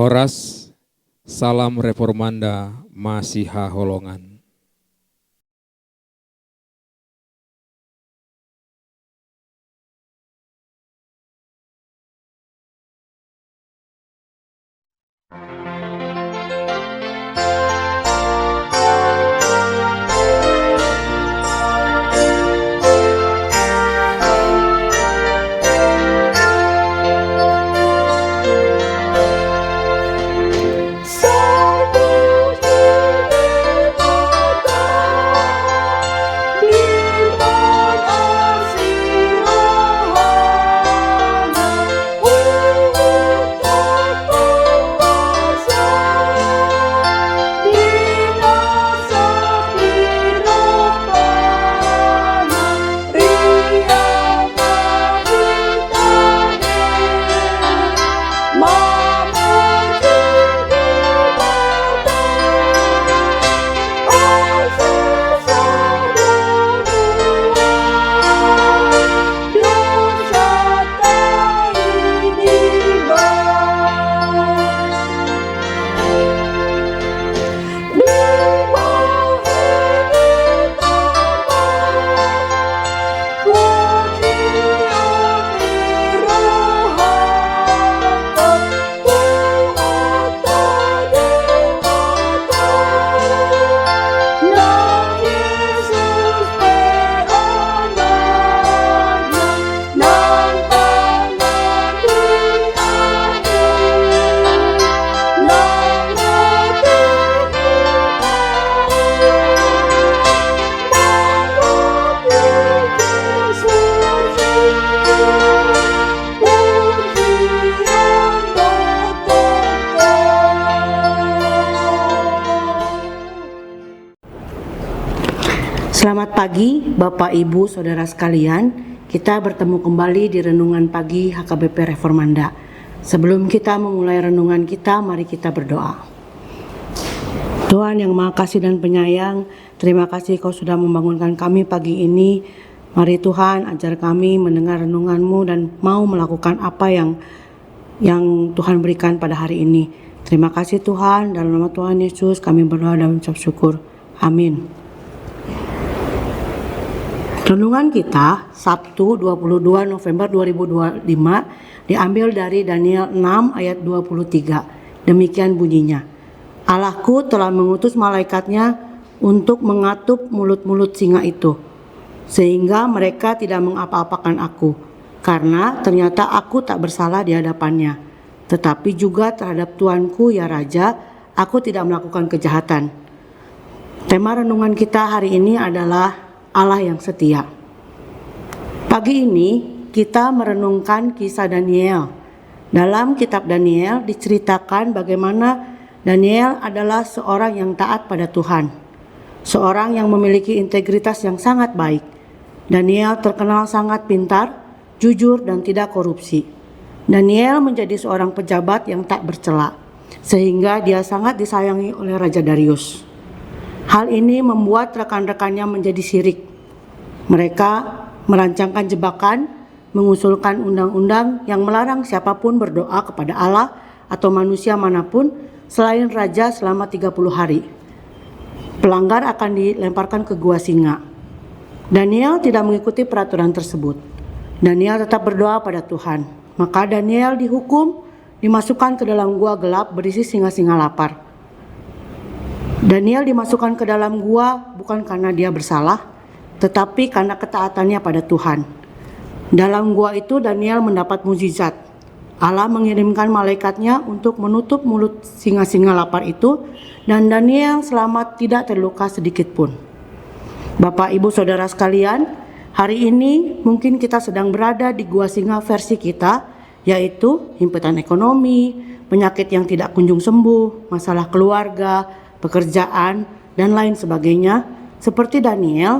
Horas, salam reformanda Masiha Holongan. Selamat pagi Bapak Ibu Saudara sekalian, kita bertemu kembali di Renungan Pagi HKBP Reformanda. Sebelum kita memulai renungan kita, mari kita berdoa. Tuhan yang Maha Kasih dan Penyayang, terima kasih Kau sudah membangunkan kami pagi ini. Mari Tuhan ajar kami mendengar renungan-Mu dan mau melakukan apa yang Tuhan berikan pada hari ini. Terima kasih Tuhan, dalam nama Tuhan Yesus kami berdoa dan mengucap syukur. Amin. Renungan kita Sabtu 22 November 2025 diambil dari Daniel 6 ayat 23. Demikian bunyinya. Allahku telah mengutus malaikatnya untuk mengatup mulut-mulut singa itu, sehingga mereka tidak mengapa-apakan aku, karena ternyata aku tak bersalah di hadapannya. Tetapi juga terhadap Tuanku ya Raja, aku tidak melakukan kejahatan. Tema renungan kita hari ini adalah Allah yang setia. Pagi ini kita merenungkan kisah Daniel. Dalam kitab Daniel diceritakan bagaimana Daniel adalah seorang yang taat pada Tuhan, seorang yang memiliki integritas yang sangat baik. Daniel terkenal sangat pintar, jujur dan tidak korupsi. Daniel menjadi seorang pejabat yang tak bercela, sehingga dia sangat disayangi oleh Raja Darius. Hal ini membuat rekan-rekannya menjadi sirik. Mereka merancangkan jebakan, mengusulkan undang-undang yang melarang siapapun berdoa kepada Allah atau manusia manapun selain raja selama 30 hari. Pelanggar akan dilemparkan ke gua singa. Daniel tidak mengikuti peraturan tersebut. Daniel tetap berdoa pada Tuhan. Maka Daniel dihukum, dimasukkan ke dalam gua gelap berisi singa-singa lapar. Daniel dimasukkan ke dalam gua bukan karena dia bersalah, tetapi karena ketaatannya pada Tuhan. Dalam gua itu Daniel mendapat mukjizat. Allah mengirimkan malaikatnya untuk menutup mulut singa-singa lapar itu, dan Daniel selamat tidak terluka sedikit pun. Bapak Ibu Saudara sekalian, hari ini mungkin kita sedang berada di gua singa versi kita, yaitu himpitan ekonomi, penyakit yang tidak kunjung sembuh, masalah keluarga, pekerjaan, dan lain sebagainya. Seperti Daniel,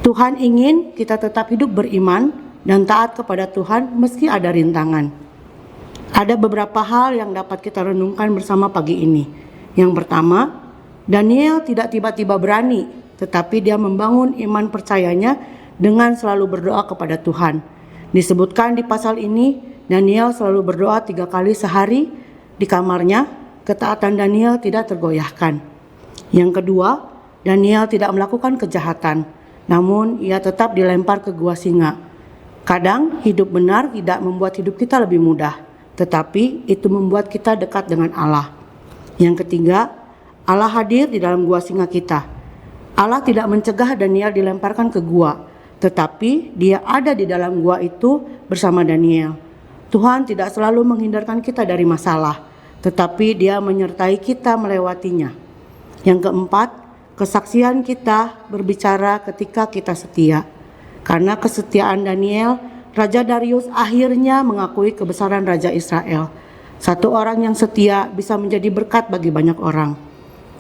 Tuhan ingin kita tetap hidup beriman dan taat kepada Tuhan meski ada rintangan. Ada beberapa hal yang dapat kita renungkan bersama pagi ini. Yang pertama, Daniel tidak tiba-tiba berani, tetapi dia membangun iman percayanya dengan selalu berdoa kepada Tuhan. Disebutkan di pasal ini, Daniel selalu berdoa 3 kali sehari di kamarnya, ketaatan Daniel tidak tergoyahkan. Yang kedua, Daniel tidak melakukan kejahatan, namun ia tetap dilempar ke gua singa. Kadang hidup benar tidak membuat hidup kita lebih mudah, tetapi itu membuat kita dekat dengan Allah. Yang ketiga, Allah hadir di dalam gua singa kita. Allah tidak mencegah Daniel dilemparkan ke gua, tetapi Dia ada di dalam gua itu bersama Daniel. Tuhan tidak selalu menghindarkan kita dari masalah, tetapi Dia menyertai kita melewatinya. Yang keempat, kesaksian kita berbicara ketika kita setia. Karena kesetiaan Daniel, Raja Darius akhirnya mengakui kebesaran Raja Israel. Satu orang yang setia bisa menjadi berkat bagi banyak orang.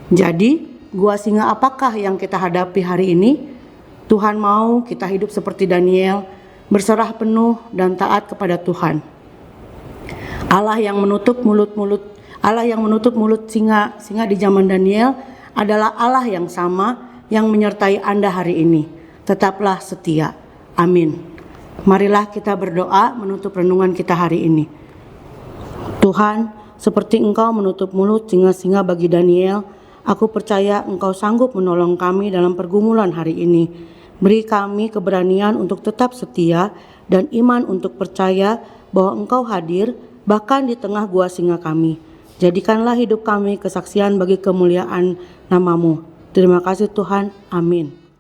Jadi, gua singa apakah yang kita hadapi hari ini? Tuhan mau kita hidup seperti Daniel, berserah penuh dan taat kepada Tuhan. Allah yang menutup mulut singa di zaman Daniel adalah Allah yang sama yang menyertai Anda hari ini. Tetaplah setia. Amin. Marilah kita berdoa menutup renungan kita hari ini. Tuhan, seperti Engkau menutup mulut singa-singa bagi Daniel, aku percaya Engkau sanggup menolong kami dalam pergumulan hari ini. Beri kami keberanian untuk tetap setia dan iman untuk percaya bahwa Engkau hadir bahkan di tengah gua singa kami. Jadikanlah hidup kami kesaksian bagi kemuliaan nama-Mu. Terima kasih Tuhan. Amin.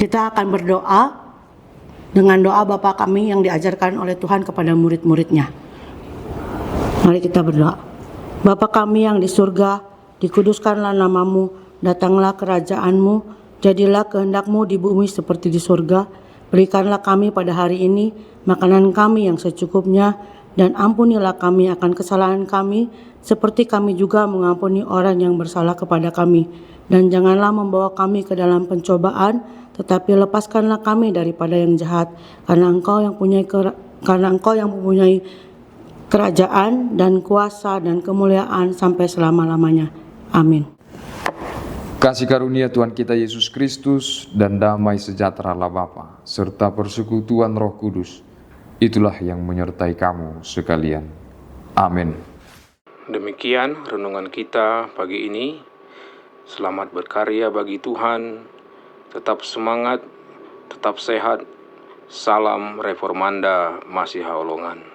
Kita akan berdoa dengan doa Bapa kami yang diajarkan oleh Tuhan kepada murid-muridnya. Mari kita berdoa. Bapa kami yang di surga, dikuduskanlah nama-Mu, datanglah kerajaan-Mu, jadilah kehendak-Mu di bumi seperti di surga. Berikanlah kami pada hari ini makanan kami yang secukupnya, dan ampunilah kami akan kesalahan kami, seperti kami juga mengampuni orang yang bersalah kepada kami. Dan janganlah membawa kami ke dalam pencobaan, tetapi lepaskanlah kami daripada yang jahat, karena Engkau yang mempunyai kerajaan dan kuasa dan kemuliaan sampai selama-lamanya. Amin. Kasih karunia Tuhan kita Yesus Kristus dan damai sejahtera Allah Bapa serta persekutuan Roh Kudus, itulah yang menyertai kamu sekalian. Amin. Demikian renungan kita pagi ini. Selamat berkarya bagi Tuhan. Tetap semangat, tetap sehat. Salam Reformanda Masiha Holongan.